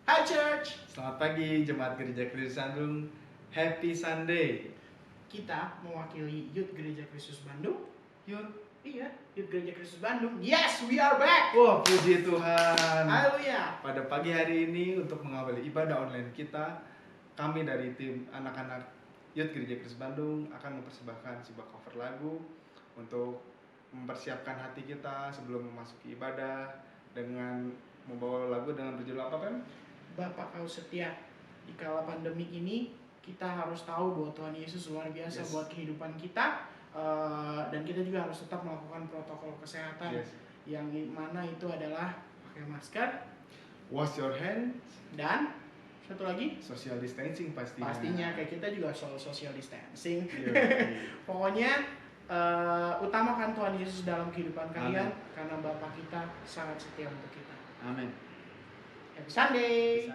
Hai Church, Selamat pagi Jemaat Gereja Kristus Bandung. Happy Sunday. kita mewakili Youth Gereja Kristus Bandung. Yuk. Iya, Youth Gereja Kristus Bandung. Yes, we are back. Wah, puji Tuhan. Haleluya. Pada pagi hari ini untuk mengawali ibadah online kita, kami dari tim anak-anak Youth Gereja Kristus Bandung akan mempersembahkan sebuah cover lagu untuk mempersiapkan hati kita sebelum memasuki ibadah dengan membawa lagu dengan berjudul apa, Pem? Bapak kau setia. Di kala pandemik ini kita harus tahu bahwa Tuhan Yesus luar biasa Yes. buat kehidupan kita. Dan kita juga harus tetap melakukan protokol kesehatan. Yes. Yang mana itu adalah pakai masker Wash your hands. dan satu lagi Social distancing pastinya. pastinya kayak kita juga soal social distancing. Iya. Pokoknya utamakan Tuhan Yesus dalam kehidupan kalian. Amin. Karena Bapa kita sangat setia untuk kita. Amin. Happy Sunday.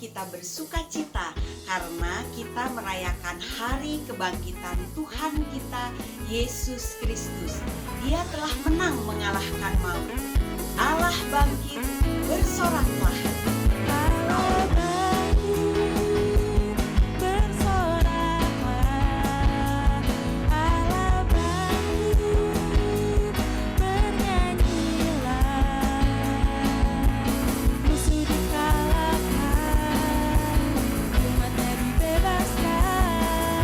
kita bersuka cita karena kita merayakan hari kebangkitan Tuhan kita, Yesus Kristus. Dia telah menang mengalahkan maut. Allah bangkit, bersoraklah. Allah bangkit, bersoraklah. Allah bangkit, bernyanyilah. Musuh dikalahkan, umatnya dibebaskan.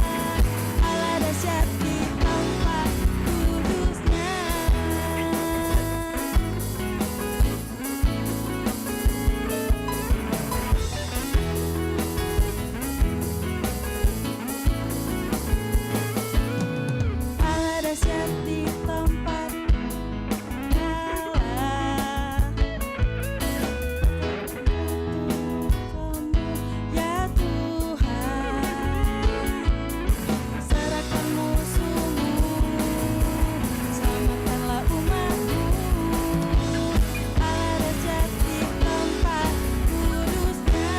Allah dahsyat di tempat kudusnya. Allah dahsyat di tempat Allah. Ya Tuhan, serahkan musuhmu, selamatkanlah umatmu. Allah dahsyat di tempat kudusnya.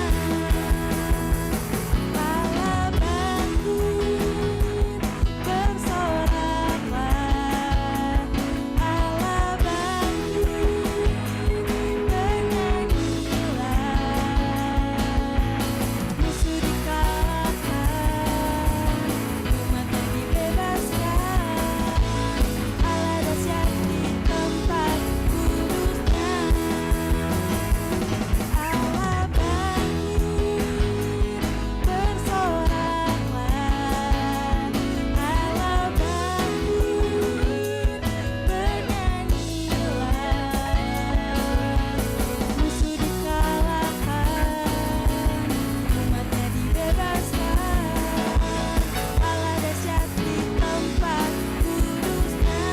Allah bangkit, bersoraklah. Allah bangkit, bernyanyilah. Musuh dikalahkan, umatnya dibebaskan. Allah dahsyat di tempat kudusnya. Allah bangkit, bersoraklah. Allah bangkit, bernyanyilah. Musuh dikalahkan, umatnya dibebaskan. Allah dahsyat di tempat kudusnya.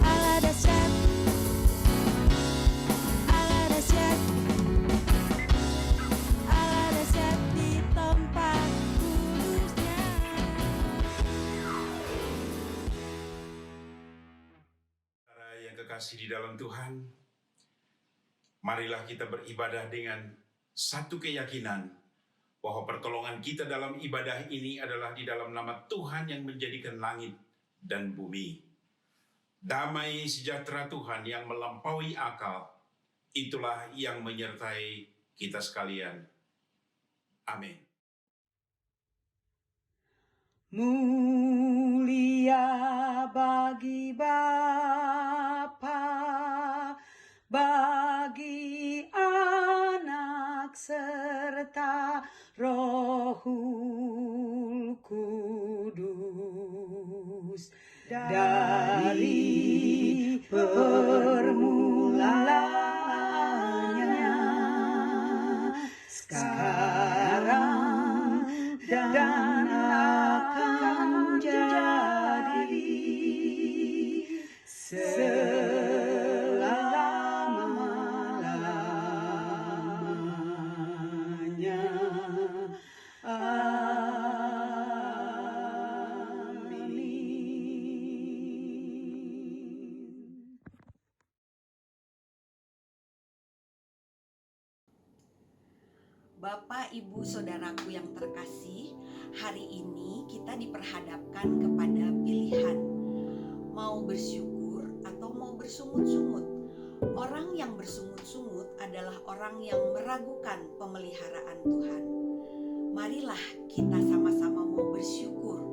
Allah dahsyat, Allah dahsyat, Allah dahsyat di tempat kudusnya. Saudara yang kekasih di dalam Tuhan, marilah kita beribadah dengan satu keyakinan bahwa pertolongan kita dalam ibadah ini adalah di dalam nama Tuhan yang menjadikan langit dan bumi. Damai sejahtera Tuhan yang melampaui akal, itulah yang menyertai kita sekalian. Amin. Mulia bagi Bapa, bagi Anak serta Rohul Kudus, dari permulaannya, sekarang dan akan jadi selama-lamanya. Amin. Bapak, Ibu, Saudaraku yang terkasih, hari ini kita diperhadapkan kepada pilihan mau bersyukur atau mau bersungut-sungut. Orang yang bersungut-sungut adalah orang yang meragukan pemeliharaan Tuhan. Marilah kita sama-sama mau bersyukur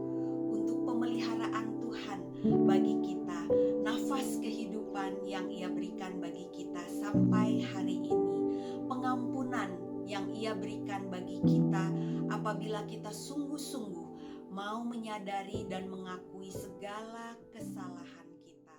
untuk pemeliharaan Tuhan bagi kita, nafas kehidupan yang Ia berikan bagi kita sampai hari ini, pengampunan yang Ia berikan bagi kita apabila kita sungguh-sungguh mau menyadari dan mengakui segala kesalahan kita.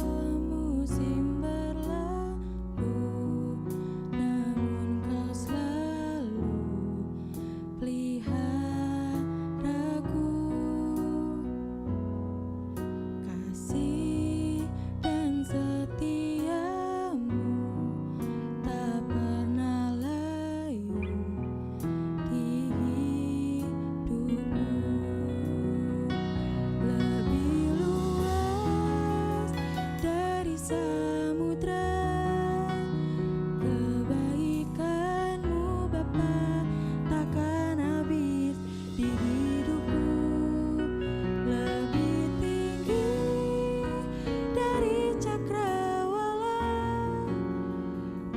Semusim berlalu, namun Kau selalu peliharaku. samudra. Kebaikan-Mu Bapa takkan habis di hidupku, lebih tinggi dari cakrawala.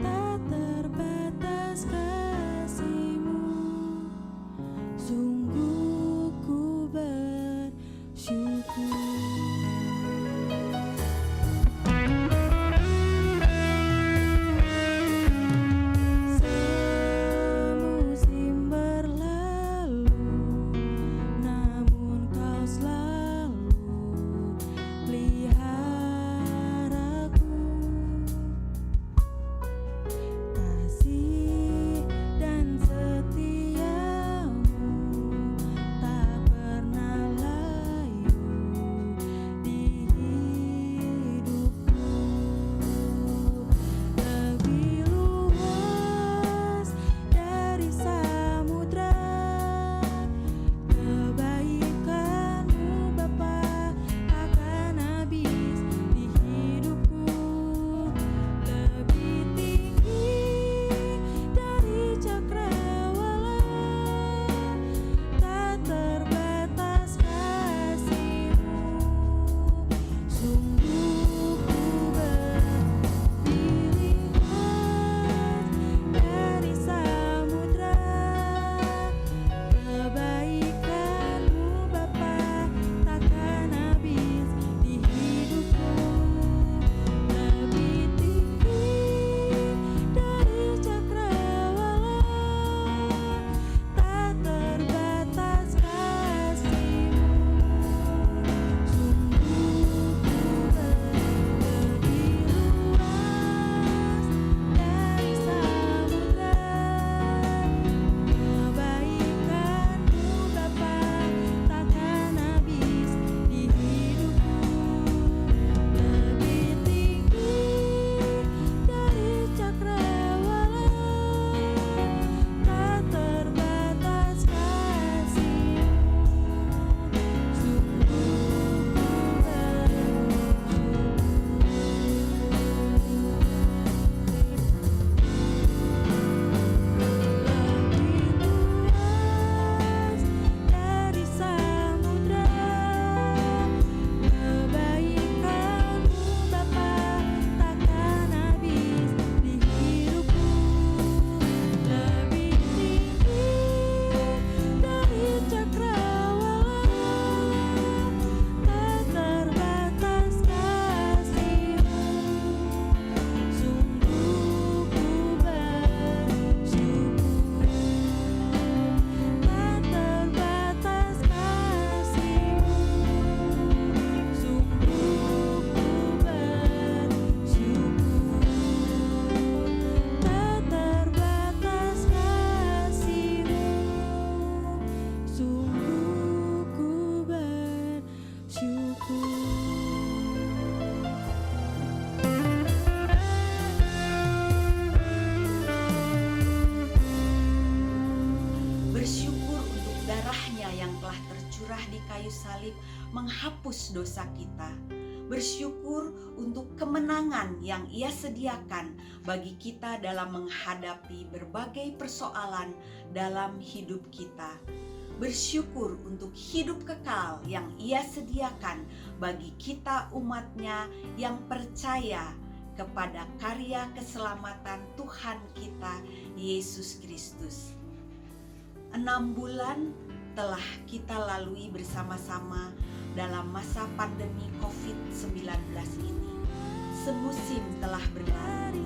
Tak terbatas kasih-Mu, sungguh ku bersyukur. Semusim berlalu, namun Kau selalu peliharaku. Kasih dan setia-Mu tak pernah layu di hidupku. Lebih luas dari samudra, kebaikan-Mu Bapa akan habis di hidupku, lebih tinggi dari cakrawala. Tak terbatas kasih-Mu, sungguh ku berdiri dari samudra. Kebaikan-Mu Bapa takkan habis di hidupku, lebih tinggi dari cakrawala. Tak terbatas kasih-Mu, sungguh ku berdiri luas dari samudra. Kebaikan-Mu Bapa takkan habis di hidupku, lebih tinggi dari cakrawala. Tak terbatas kasih-Mu, sungguh ku lebih luas dari samudra. Kebaikan-Mu Bapa takkan habis di hidupku, lebih tinggi dari cakrawala. Tak terbatas kasih-Mu, sungguh ku bersyukur. Tak terbatas kasih-Mu, sungguh ku bersyukur. Tak terbatas kasih-Mu, sungguh ku bersyukur. Bersyukur untuk darah-Nya yang telah tercurah di kayu salib menghapus dosa kita. Bersyukur untuk kemenangan yang Ia sediakan bagi kita dalam menghadapi berbagai persoalan dalam hidup kita. Bersyukur untuk hidup kekal yang Ia sediakan bagi kita umat-Nya yang percaya kepada karya keselamatan Tuhan kita Yesus Kristus. 6 bulan telah kita lalui bersama-sama dalam masa pandemi COVID-19 ini. Semusim telah berlalu,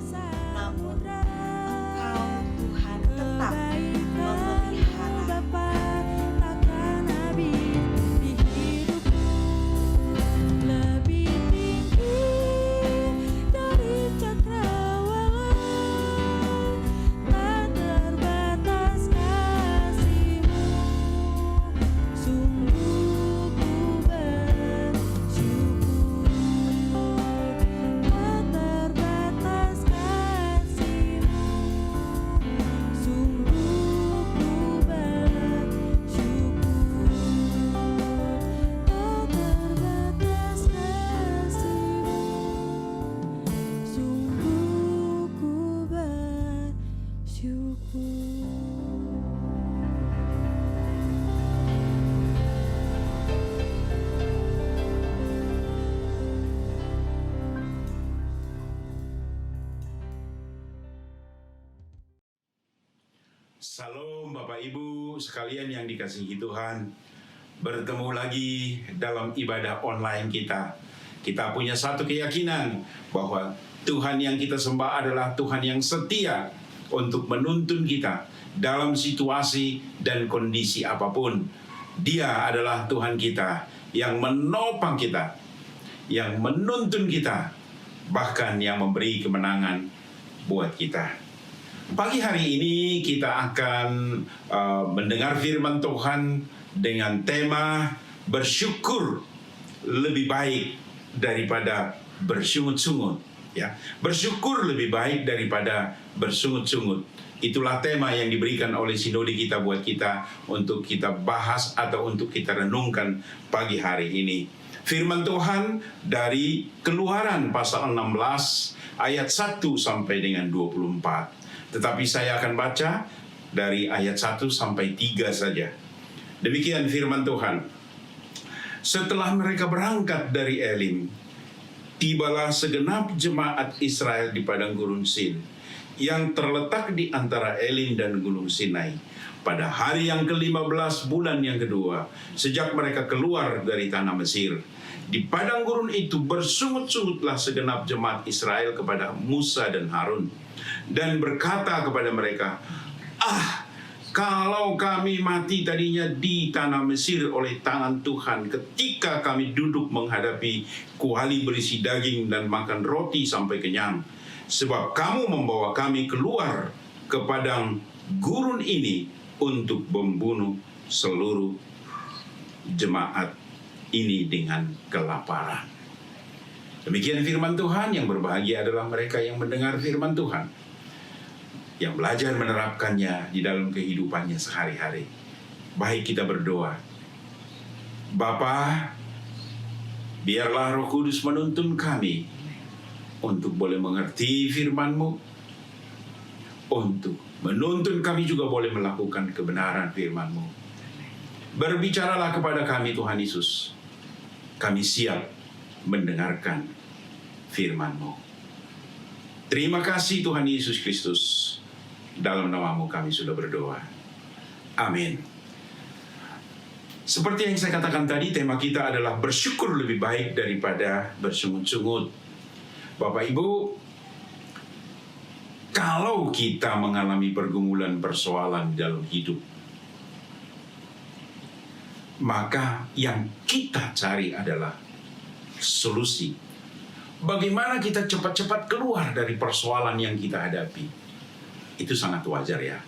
namun Engkau Tuhan tetap memelihara. Bapa takkan habis di hidupku, lebih tinggi dari cakrawala. Tak terbatas kasih-Mu, sungguh ku bersyukur. Tak terbatas kasih-Mu, sungguh ku bersyukur. Salam Bapak Ibu sekalian yang dikasihi Tuhan. Bertemu lagi dalam ibadah online kita. Kita punya satu keyakinan bahwa Tuhan yang kita sembah adalah Tuhan yang setia untuk menuntun kita dalam situasi dan kondisi apapun. Dia adalah Tuhan kita yang menopang kita, yang menuntun kita, bahkan yang memberi kemenangan buat kita. Pagi hari ini kita akan mendengar firman Tuhan dengan tema bersyukur lebih baik daripada bersungut-sungut. Ya, bersyukur lebih baik daripada bersungut-sungut. Itulah tema yang diberikan oleh sinode kita buat kita untuk kita bahas atau untuk kita renungkan pagi hari ini. Firman Tuhan dari Keluaran pasal 16 ayat 1 sampai dengan 24. Tetapi saya akan baca dari ayat 1 sampai 3 saja. Demikian firman Tuhan. Setelah mereka berangkat dari Elim, tibalah segenap jemaat Israel di padang gurun Sin, yang terletak di antara Elim dan gunung Sinai, pada hari yang ke-15 bulan yang kedua, sejak mereka keluar dari tanah Mesir. Di padang gurun itu bersungut-sungutlah segenap jemaat Israel kepada Musa dan Harun, dan berkata kepada mereka, kalau kami mati tadinya di tanah Mesir oleh tangan Tuhan ketika kami duduk menghadapi kuali berisi daging dan makan roti sampai kenyang. Sebab kamu membawa kami keluar ke padang gurun ini untuk membunuh seluruh jemaat ini dengan kelaparan. Demikian firman Tuhan. Yang berbahagia adalah mereka yang mendengar firman Tuhan, yang belajar menerapkannya di dalam kehidupannya sehari-hari. Baik, kita berdoa. Bapa, biarlah Roh Kudus menuntun kami untuk boleh mengerti firman-Mu, untuk menuntun kami juga boleh melakukan kebenaran firman-Mu. Berbicaralah kepada kami Tuhan Yesus. Kami siap mendengarkan firman-Mu. Terima kasih Tuhan Yesus Kristus. Dalam nama-Mu kami sudah berdoa. Amin. Seperti yang saya katakan tadi, tema kita adalah bersyukur lebih baik daripada bersungut-sungut. Bapak Ibu, kalau kita mengalami pergumulan persoalan dalam hidup, maka yang kita cari adalah solusi. Bagaimana kita cepat-cepat keluar dari persoalan yang kita hadapi. Itu sangat wajar ya.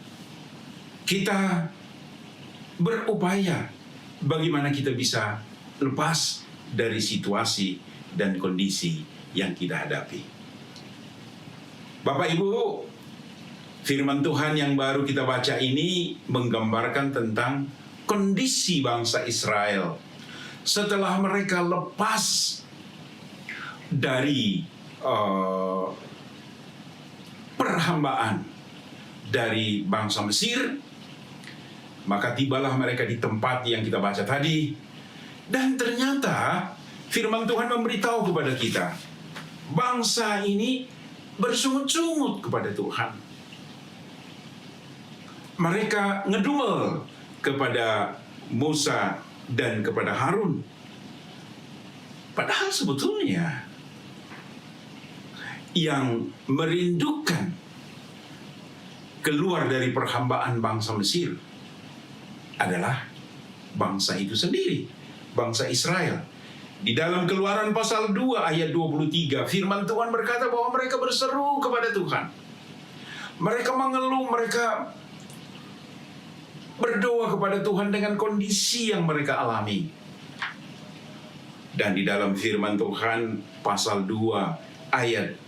Kita berupaya bagaimana kita bisa lepas dari situasi dan kondisi yang kita hadapi. Bapak Ibu, firman Tuhan yang baru kita baca ini menggambarkan tentang kondisi bangsa Israel setelah mereka lepas dari perhambaan dari bangsa Mesir. Maka tibalah mereka di tempat yang kita baca tadi, dan ternyata firman Tuhan memberitahu kepada kita, bangsa ini bersungut-sungut kepada Tuhan. Mereka ngedumel kepada Musa dan kepada Harun. Padahal sebetulnya yang merindukan keluar dari perhambaan bangsa Mesir adalah bangsa itu sendiri, bangsa Israel. Di dalam Keluaran pasal 2 ayat 23, firman Tuhan berkata bahwa mereka berseru kepada Tuhan. Mereka mengeluh, mereka berdoa kepada Tuhan dengan kondisi yang mereka alami. Dan di dalam firman Tuhan pasal 2 ayat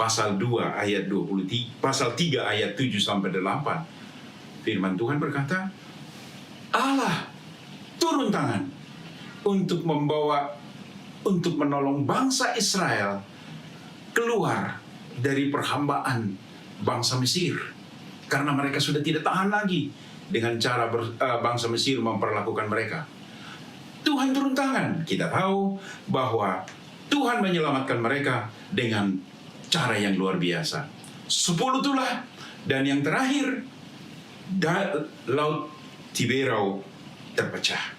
23, pasal 3 ayat 7 sampai 8, firman Tuhan berkata, Allah turun tangan untuk menolong bangsa Israel keluar dari perhambaan bangsa Mesir, karena mereka sudah tidak tahan lagi dengan cara bangsa Mesir memperlakukan mereka. Tuhan turun tangan. Kita tahu bahwa Tuhan menyelamatkan mereka dengan cara yang luar biasa. 10 itulah. Dan yang terakhir, Laut Tiberau terpecah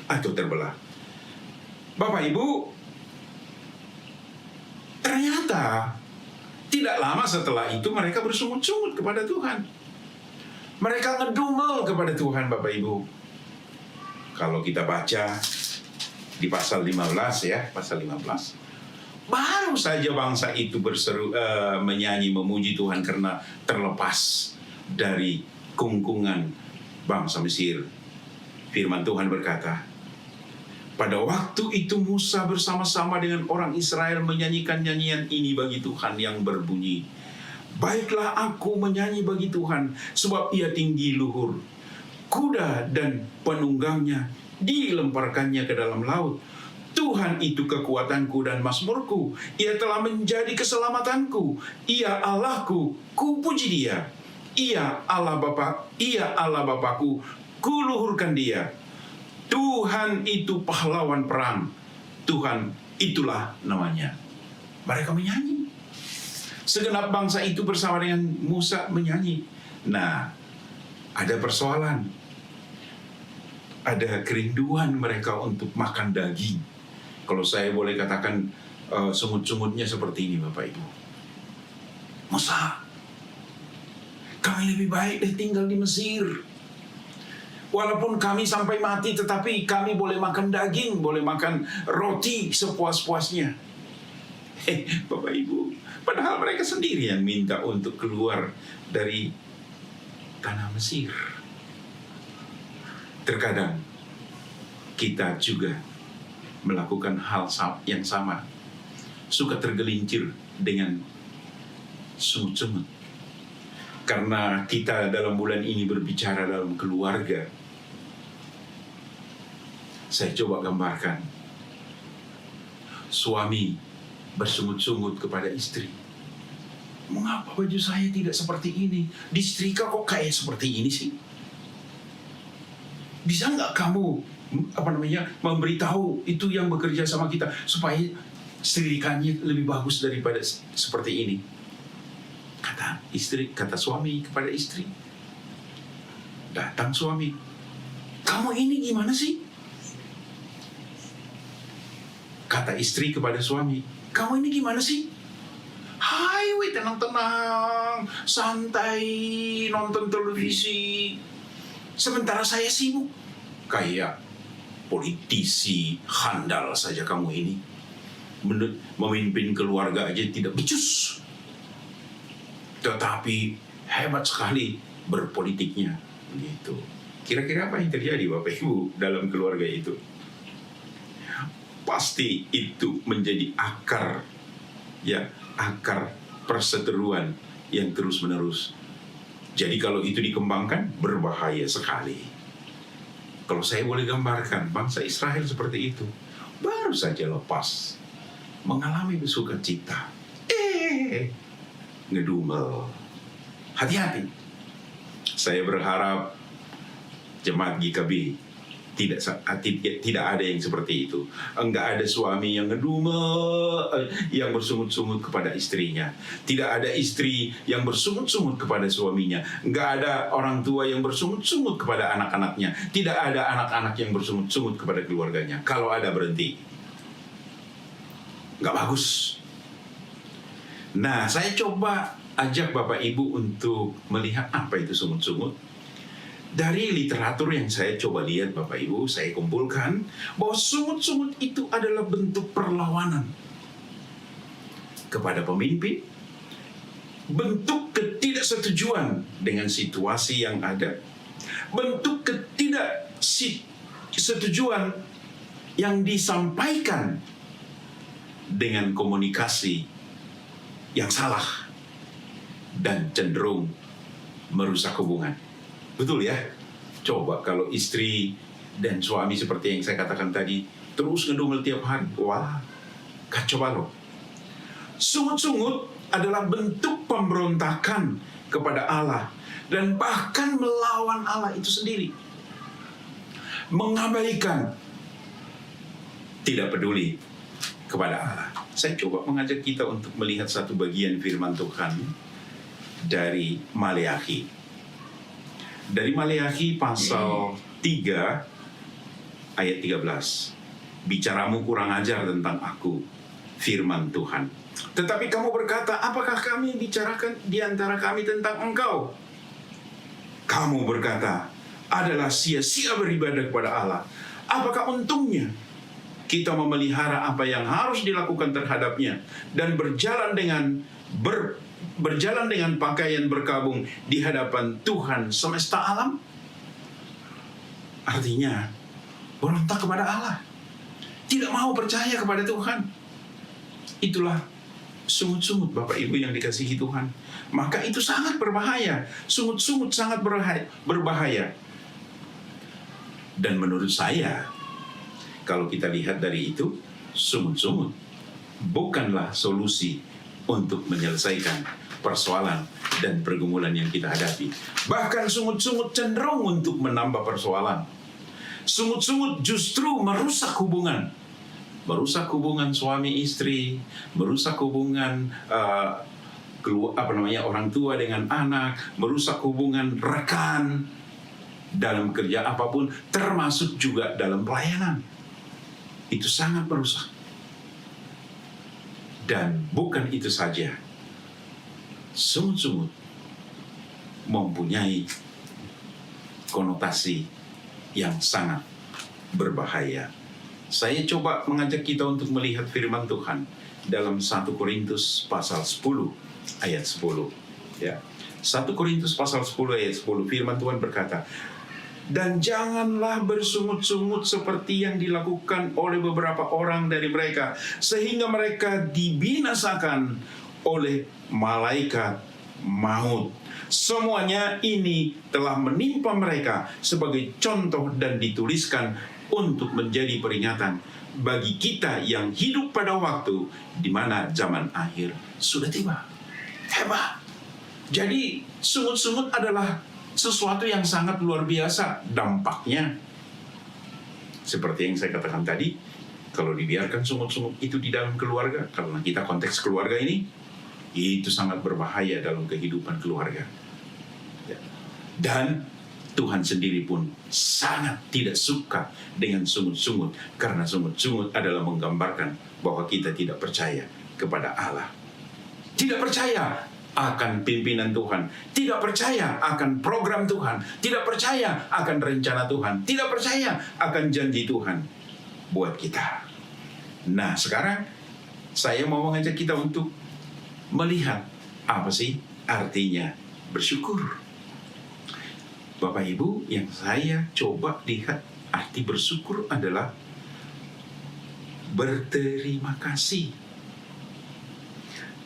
atau terbelah. Bapak Ibu, ternyata tidak lama setelah itu mereka bersungut-sungut kepada Tuhan. Mereka ngedumel kepada Tuhan, Bapak Ibu. Kalau kita baca di pasal 15 ya, pasal 15. Baru saja bangsa itu berseru, menyanyi, memuji Tuhan karena terlepas dari kungkungan bangsa Mesir. Firman Tuhan berkata, pada waktu itu Musa bersama-sama dengan orang Israel menyanyikan nyanyian ini bagi Tuhan yang berbunyi, baiklah aku menyanyi bagi Tuhan, sebab ia tinggi luhur. Kuda dan penunggangnya dilemparkannya ke dalam laut. Tuhan itu kekuatanku dan mazmurku. Ia telah menjadi keselamatanku. Ia Allahku, ku puji Dia. Ia Allah Bapakku, ku luhurkan Dia. Tuhan itu pahlawan perang. Tuhan itulah namanya. Mereka menyanyi. Segenap bangsa itu bersama dengan Musa menyanyi. Nah, ada persoalan. Ada kerinduan mereka untuk makan daging. Kalau saya boleh katakan sungut-sungutnya seperti ini, Bapak Ibu. Musa, kami lebih baik tinggal di Mesir. Walaupun kami sampai mati, tetapi kami boleh makan daging, boleh makan roti sepuas-puasnya. Bapak Ibu, padahal mereka sendiri yang minta untuk keluar dari tanah Mesir. Terkadang kita juga melakukan hal yang sama, suka tergelincir dengan sungut-sungut. Karena kita dalam bulan ini berbicara dalam keluarga, saya coba gambarkan suami bersungut-sungut kepada istri. Mengapa baju saya tidak seperti ini? Disetrika kok kayak seperti ini sih? Bisa nggak kamu memberitahu itu yang bekerja sama kita supaya setrikannya lebih bagus daripada seperti ini? Kata suami kepada istri. Datang suami, kamu ini gimana sih? Kata istri kepada suami, kamu ini gimana sih? Hai, tenang-tenang, santai, nonton televisi. Sementara saya sibuk. Kayak politisi handal saja kamu ini. Memimpin keluarga aja tidak becus. Tetapi hebat sekali berpolitiknya. Gitu. Kira-kira apa yang terjadi Bapak Ibu dalam keluarga itu? Pasti itu menjadi akar perseteruan yang terus-menerus. Jadi kalau itu dikembangkan, berbahaya sekali. Kalau saya boleh gambarkan, bangsa Israel seperti itu. Baru saja lepas, mengalami bersukacita. Ngedumel. Hati-hati. Saya berharap jemaat GKB tidak ada yang seperti itu. Enggak ada suami yang ngedumel, yang bersungut-sungut kepada istrinya. Tidak ada istri yang bersungut-sungut kepada suaminya. Enggak ada orang tua yang bersungut-sungut kepada anak-anaknya. Tidak ada anak-anak yang bersungut-sungut kepada keluarganya. Kalau ada, berhenti. Enggak bagus. Nah, saya coba ajak Bapak Ibu untuk melihat apa itu sungut-sungut. Dari literatur yang saya coba lihat, Bapak Ibu, saya kumpulkan bahwa sungut-sungut itu adalah bentuk perlawanan kepada pemimpin, bentuk ketidaksetujuan dengan situasi yang ada, bentuk ketidaksetujuan yang disampaikan dengan komunikasi yang salah dan cenderung merusak hubungan. Betul ya? Coba kalau istri dan suami seperti yang saya katakan tadi terus ngedumel tiap hari, wah, kacau balau. Sungut-sungut adalah bentuk pemberontakan kepada Allah dan bahkan melawan Allah itu sendiri. Mengabaikan, tidak peduli kepada Allah. Saya coba mengajak kita untuk melihat satu bagian firman Tuhan dari Maleakhi. Dari Maleakhi pasal 3 ayat 13. Bicaramu kurang ajar tentang aku, firman Tuhan. Tetapi kamu berkata, apakah kami bicarakan di antara kami tentang engkau? Kamu berkata, adalah sia-sia beribadah kepada Allah. Apakah untungnya kita memelihara apa yang harus dilakukan terhadapnya dan berjalan dengan pakaian berkabung di hadapan Tuhan semesta alam? Artinya, berontak kepada Allah. Tidak mau percaya kepada Tuhan. Itulah sungut-sungut Bapak Ibu yang dikasihi Tuhan. Maka itu sangat berbahaya. Sungut-sungut sangat berbahaya. Dan menurut saya, kalau kita lihat dari itu, sungut-sungut bukanlah solusi untuk menyelesaikan persoalan dan pergumulan yang kita hadapi. Bahkan sungut-sungut cenderung untuk menambah persoalan. Sungut-sungut justru merusak hubungan. Merusak hubungan suami istri, merusak hubungan orang tua dengan anak, merusak hubungan rekan dalam kerja apapun, termasuk juga dalam pelayanan. Itu sangat merusak. Dan bukan itu saja, sungut-sungut mempunyai konotasi yang sangat berbahaya. Saya coba mengajak kita untuk melihat firman Tuhan dalam 1 Korintus pasal 10 ayat 10. Ya. 1 Korintus pasal 10 ayat 10, firman Tuhan berkata, dan janganlah bersungut-sungut seperti yang dilakukan oleh beberapa orang dari mereka, sehingga mereka dibinasakan oleh malaikat maut. Semuanya ini telah menimpa mereka sebagai contoh dan dituliskan untuk menjadi peringatan bagi kita yang hidup pada waktu di mana zaman akhir sudah tiba. Hebat. Jadi sungut-sungut adalah sesuatu yang sangat luar biasa dampaknya. Seperti yang saya katakan tadi, kalau dibiarkan sungut-sungut itu di dalam keluarga, karena kita konteks keluarga ini, itu sangat berbahaya dalam kehidupan keluarga. Ya. Dan Tuhan sendiri pun sangat tidak suka dengan sungut-sungut, karena sungut-sungut adalah menggambarkan bahwa kita tidak percaya kepada Allah. Tidak percaya akan pimpinan Tuhan, tidak percaya akan program Tuhan, tidak percaya akan rencana Tuhan, tidak percaya akan janji Tuhan buat kita. Nah, sekarang saya mau mengajak kita untuk melihat apa sih artinya bersyukur. Bapak Ibu, yang saya coba lihat arti bersyukur adalah berterima kasih.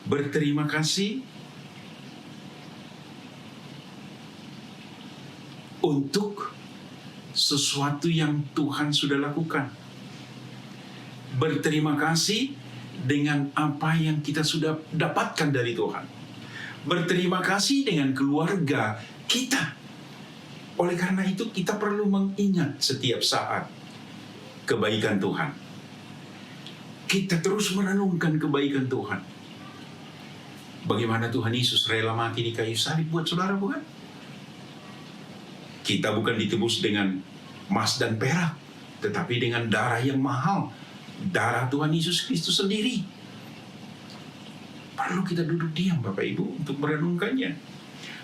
Berterima kasih untuk sesuatu yang Tuhan sudah lakukan. Berterima kasih dengan apa yang kita sudah dapatkan dari Tuhan. Berterima kasih dengan keluarga kita. Oleh karena itu kita perlu mengingat setiap saat kebaikan Tuhan. Kita terus merenungkan kebaikan Tuhan. Bagaimana Tuhan Yesus rela mati di kayu salib buat saudara, bukan? Kita bukan ditebus dengan emas dan perak, tetapi dengan darah yang mahal, darah Tuhan Yesus Kristus sendiri. Perlu kita duduk diam, Bapak Ibu, untuk merenungkannya.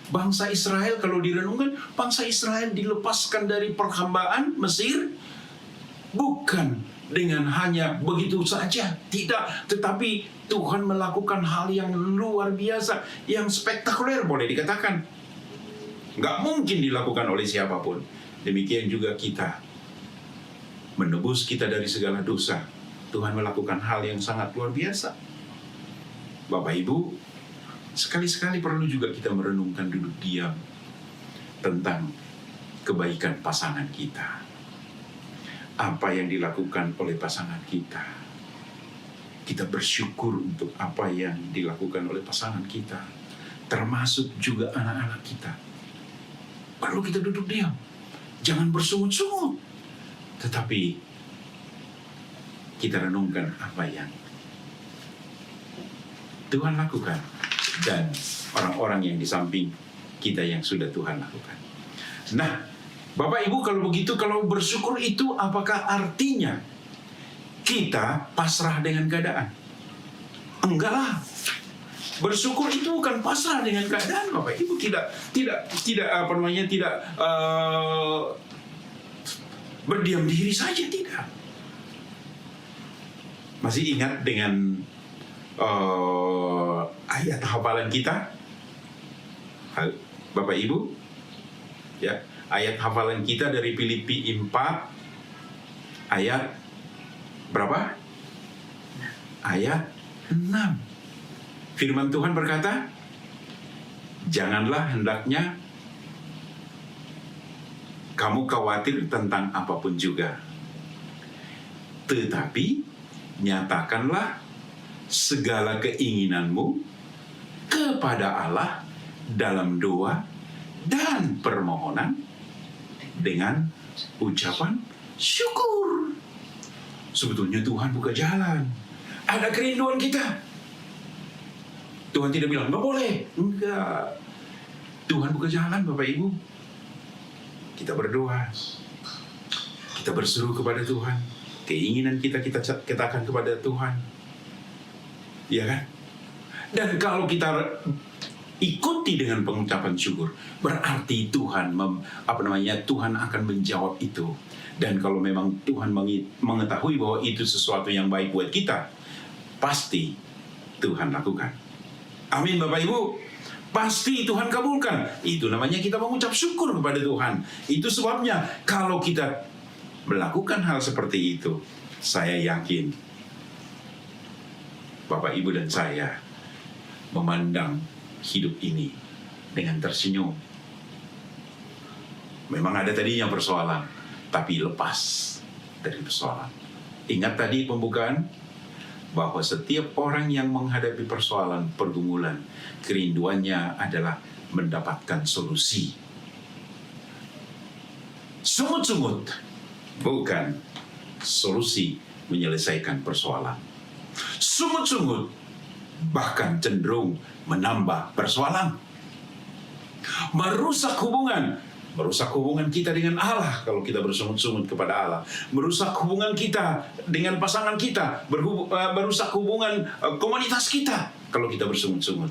Bangsa Israel, kalau direnungkan, bangsa Israel dilepaskan dari perhambaan Mesir, bukan dengan hanya begitu saja, tidak, tetapi Tuhan melakukan hal yang luar biasa, yang spektakuler boleh dikatakan. Nggak mungkin dilakukan oleh siapapun. Demikian juga kita, menebus kita dari segala dosa. Tuhan melakukan hal yang sangat luar biasa. Bapak Ibu, sekali-sekali perlu juga kita merenungkan duduk diam tentang kebaikan pasangan kita. Apa yang dilakukan oleh pasangan kita. Kita bersyukur untuk apa yang dilakukan oleh pasangan kita. Termasuk juga anak-anak kita. Perlu kita duduk diam. Jangan bersungut-sungut. Tetapi kita renungkan apa yang Tuhan lakukan. Dan orang-orang yang di samping kita yang sudah Tuhan lakukan. Nah, Bapak Ibu, kalau begitu, kalau bersyukur itu apakah artinya kita pasrah dengan keadaan? Enggak lah. Bersyukur itu bukan pasrah dengan keadaan, Bapak Ibu. Tidak berdiam diri saja, tidak. Masih ingat dengan ayat hafalan kita, Bapak Ibu? Ya, ayat hafalan kita dari Filipi 4 ayat berapa? Ayat 6. Firman Tuhan berkata, janganlah hendaknya kamu khawatir tentang apapun juga, tetapi nyatakanlah segala keinginanmu kepada Allah dalam doa dan permohonan dengan ucapan syukur. Sebetulnya Tuhan buka jalan. Ada kerinduan kita. Tuhan tidak bilang, nggak boleh. Enggak. Tuhan buka jalan, Bapak Ibu. Kita berdoa. Kita berseru kepada Tuhan. Keinginan kita katakan kepada Tuhan. Ya kan? Dan kalau kita ikuti dengan pengucapan syukur, berarti Tuhan Tuhan akan menjawab itu. Dan kalau memang Tuhan mengetahui bahwa itu sesuatu yang baik buat kita, pasti Tuhan lakukan. Amin, Bapak Ibu. Pasti Tuhan kabulkan. Itu namanya kita mengucap syukur kepada Tuhan. Itu sebabnya kalau kita melakukan hal seperti itu, saya yakin Bapak Ibu dan saya memandang hidup ini dengan tersenyum. Memang ada tadinya persoalan, tapi lepas dari persoalan. Ingat tadi pembukaan, bahwa setiap orang yang menghadapi persoalan, pergumulan, kerinduannya adalah mendapatkan solusi. Sungut-sungut, bukan solusi menyelesaikan persoalan. Sungut-sungut, bahkan cenderung menambah persoalan. Merusak hubungan kita dengan Allah kalau kita bersungut-sungut kepada Allah. Merusak hubungan kita dengan pasangan kita, merusak hubungan komunitas kita kalau kita bersungut-sungut.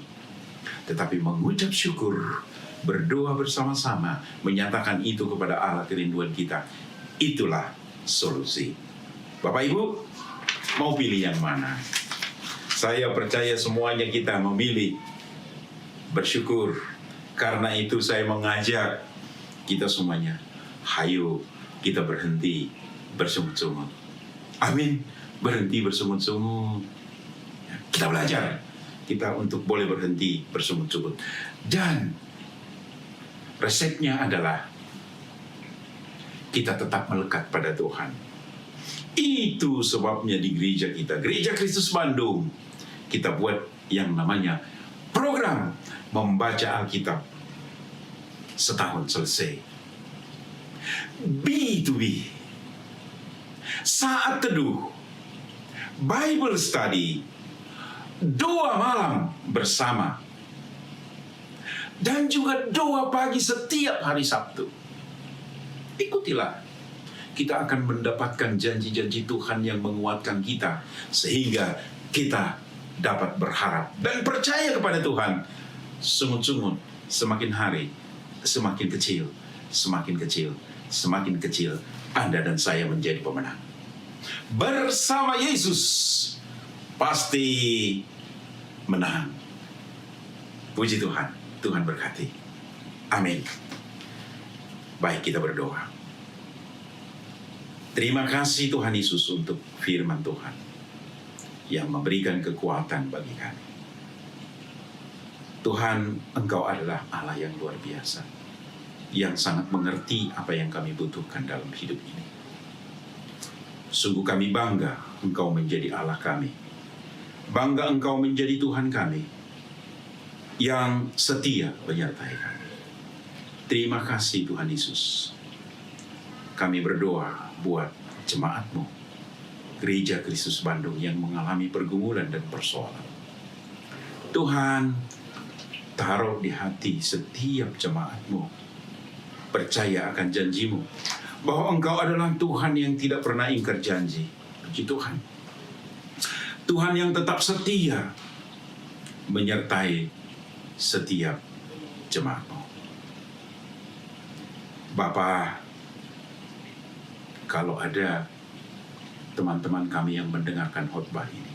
Tetapi mengucap syukur, berdoa bersama-sama, menyatakan itu kepada Allah kerinduan kita, itulah solusi. Bapak Ibu, mau pilih yang mana? Saya percaya semuanya kita memilih bersyukur. Karena itu saya mengajak kita semuanya, hayo kita berhenti bersungut-sungut. Amin. Berhenti bersungut-sungut. Kita belajar kita untuk boleh berhenti bersungut-sungut. Dan resepnya adalah kita tetap melekat pada Tuhan. Itu sebabnya di gereja kita, Gereja Kristus Bandung, kita buat yang namanya program membaca Alkitab setahun selesai. B2B, saat teduh, Bible study, doa malam bersama, dan juga doa pagi setiap hari Sabtu. Ikutilah. Kita akan mendapatkan janji-janji Tuhan yang menguatkan kita, sehingga kita dapat berharap dan percaya kepada Tuhan. Sungut-sungut semakin hari semakin kecil, semakin kecil, semakin kecil. Anda dan saya menjadi pemenang. Bersama Yesus pasti menang. Puji Tuhan, Tuhan berkati. Amin. Baik, kita berdoa. Terima kasih Tuhan Yesus untuk firman Tuhan yang memberikan kekuatan bagi kami. Tuhan, Engkau adalah Allah yang luar biasa, yang sangat mengerti apa yang kami butuhkan dalam hidup ini. Sungguh kami bangga Engkau menjadi Allah kami. Bangga Engkau menjadi Tuhan kami yang setia menyertai kami. Terima kasih Tuhan Yesus. Kami berdoa buat jemaat-Mu, Gereja Kristus Bandung yang mengalami pergumulan dan persoalan. Tuhan, taruh di hati setiap jemaat-Mu, percaya akan janji-Mu, bahwa Engkau adalah Tuhan yang tidak pernah ingkar janji. Puji Tuhan. Tuhan yang tetap setia menyertai setiap jemaat-Mu. Bapa, kalau ada teman-teman kami yang mendengarkan khotbah ini,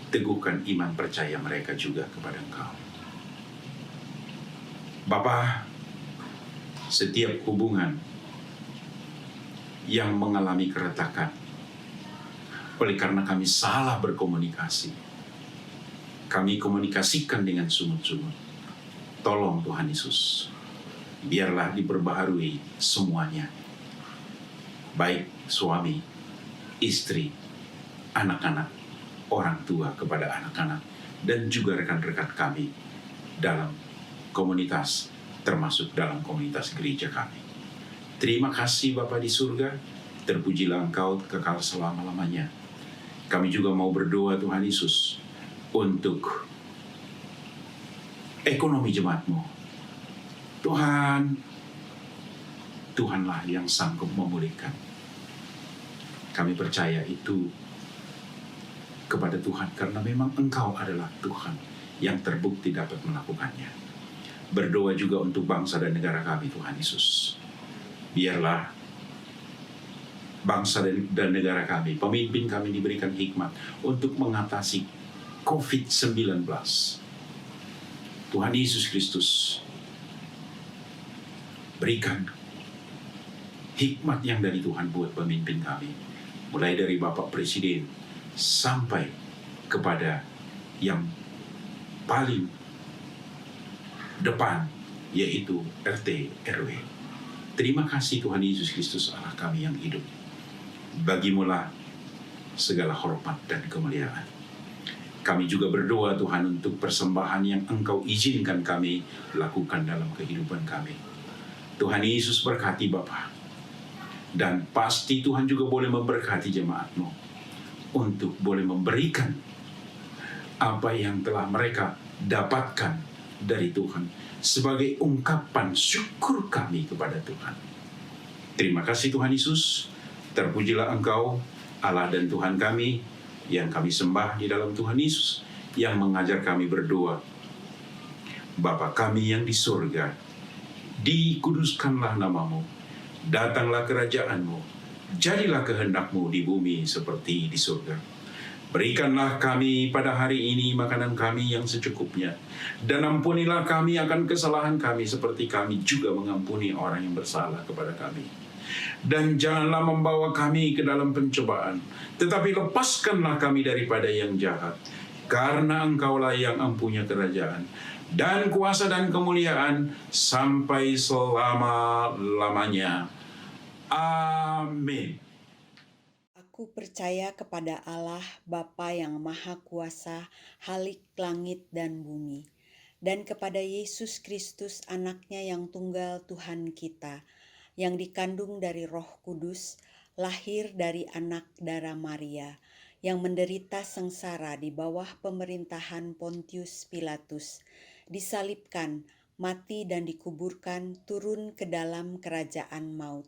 teguhkan iman percaya mereka juga kepada Engkau. Bapa, setiap hubungan yang mengalami keretakan oleh karena kami salah berkomunikasi, kami komunikasikan dengan sumut-sumut. Tolong Tuhan Yesus, biarlah diperbaharui semuanya, baik suami, istri, anak-anak, orang tua kepada anak-anak, dan juga rekan-rekan kami dalam komunitas, termasuk dalam komunitas gereja kami. Terima kasih Bapa di surga, terpujilah Engkau kekal selama-lamanya. Kami juga mau berdoa Tuhan Yesus untuk ekonomi jemaat-Mu. Tuhan, Tuhanlah yang sanggup memulihkan. Kami percaya itu kepada Tuhan karena memang Engkau adalah Tuhan yang terbukti dapat melakukannya. Berdoa juga untuk bangsa dan negara kami Tuhan Yesus. Biarlah bangsa dan negara kami, pemimpin kami diberikan hikmat untuk mengatasi COVID-19. Tuhan Yesus Kristus, berikan hikmat yang dari Tuhan buat pemimpin kami, mulai dari Bapak Presiden sampai kepada yang paling depan, yaitu RT RW. Terima kasih Tuhan Yesus Kristus Allah kami yang hidup. Bagimulah segala hormat dan kemuliaan. Kami juga berdoa Tuhan untuk persembahan yang Engkau izinkan kami lakukan dalam kehidupan kami. Tuhan Yesus berkati Bapa. Dan pasti Tuhan juga boleh memberkati jemaat-Mu untuk boleh memberikan apa yang telah mereka dapatkan dari Tuhan sebagai ungkapan syukur kami kepada Tuhan. Terima kasih Tuhan Yesus. Terpujilah Engkau, Allah dan Tuhan kami, yang kami sembah di dalam Tuhan Yesus, yang mengajar kami berdoa. Bapa kami yang di surga, dikuduskanlah nama-Mu, datanglah kerajaan-Mu, jadilah kehendak-Mu di bumi seperti di surga. Berikanlah kami pada hari ini makanan kami yang secukupnya, dan ampunilah kami akan kesalahan kami seperti kami juga mengampuni orang yang bersalah kepada kami. Dan janganlah membawa kami ke dalam pencobaan, tetapi lepaskanlah kami daripada yang jahat. Karena Engkaulah yang mempunyai kerajaan, dan kuasa dan kemuliaan sampai selama-lamanya. Amin. Aku percaya kepada Allah Bapa yang Maha Kuasa, Halik langit dan bumi, dan kepada Yesus Kristus anaknya yang tunggal Tuhan kita, yang dikandung dari Roh Kudus, lahir dari anak darah Maria, yang menderita sengsara di bawah pemerintahan Pontius Pilatus, disalibkan, mati dan dikuburkan, turun ke dalam kerajaan maut.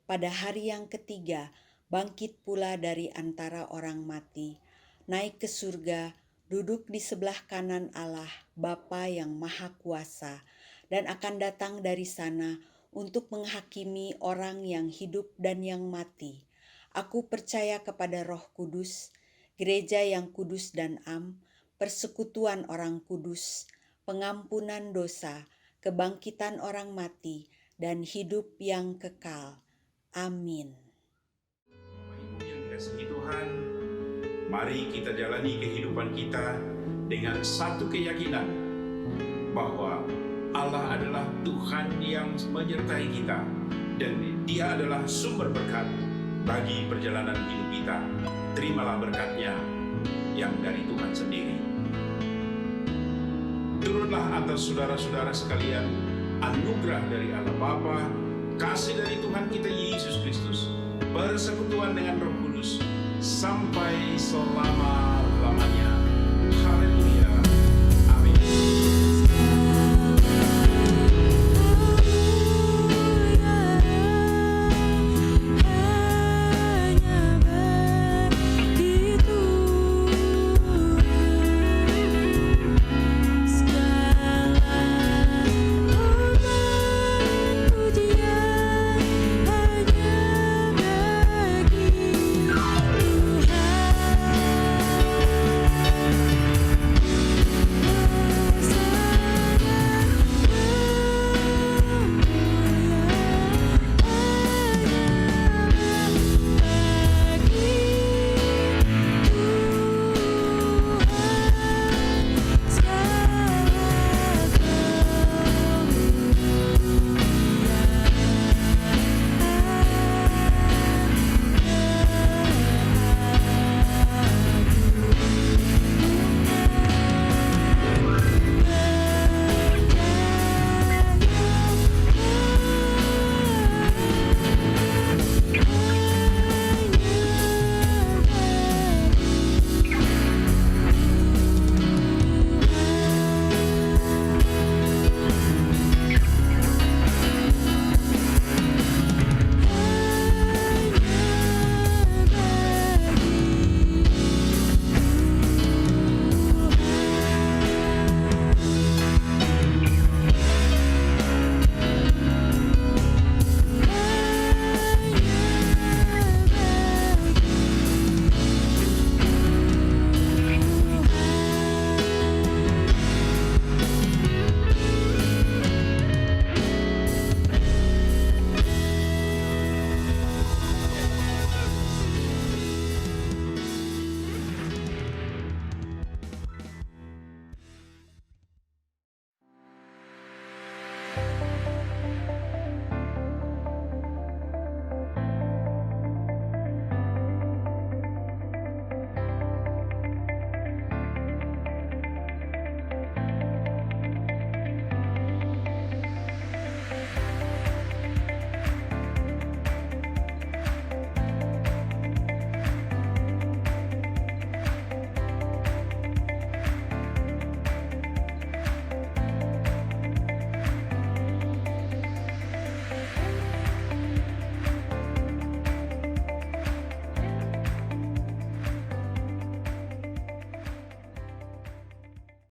Pada hari yang ketiga, bangkit pula dari antara orang mati, naik ke surga, duduk di sebelah kanan Allah, Bapa yang Maha Kuasa, dan akan datang dari sana untuk menghakimi orang yang hidup dan yang mati. Aku percaya kepada Roh Kudus, gereja yang kudus dan am, persekutuan orang kudus, pengampunan dosa, kebangkitan orang mati, dan hidup yang kekal. Amin. Bapak Ibu yang dikasihi Tuhan, mari kita jalani kehidupan kita dengan satu keyakinan bahwa Allah adalah Tuhan yang menyertai kita dan Dia adalah sumber berkat bagi perjalanan hidup kita. Terimalah berkat-Nya yang dari Tuhan sendiri. Turunlah atas saudara-saudara sekalian anugerah dari Allah Bapa, kasih dari Tuhan kita Yesus Kristus, persekutuan dengan Roh Kudus sampai selama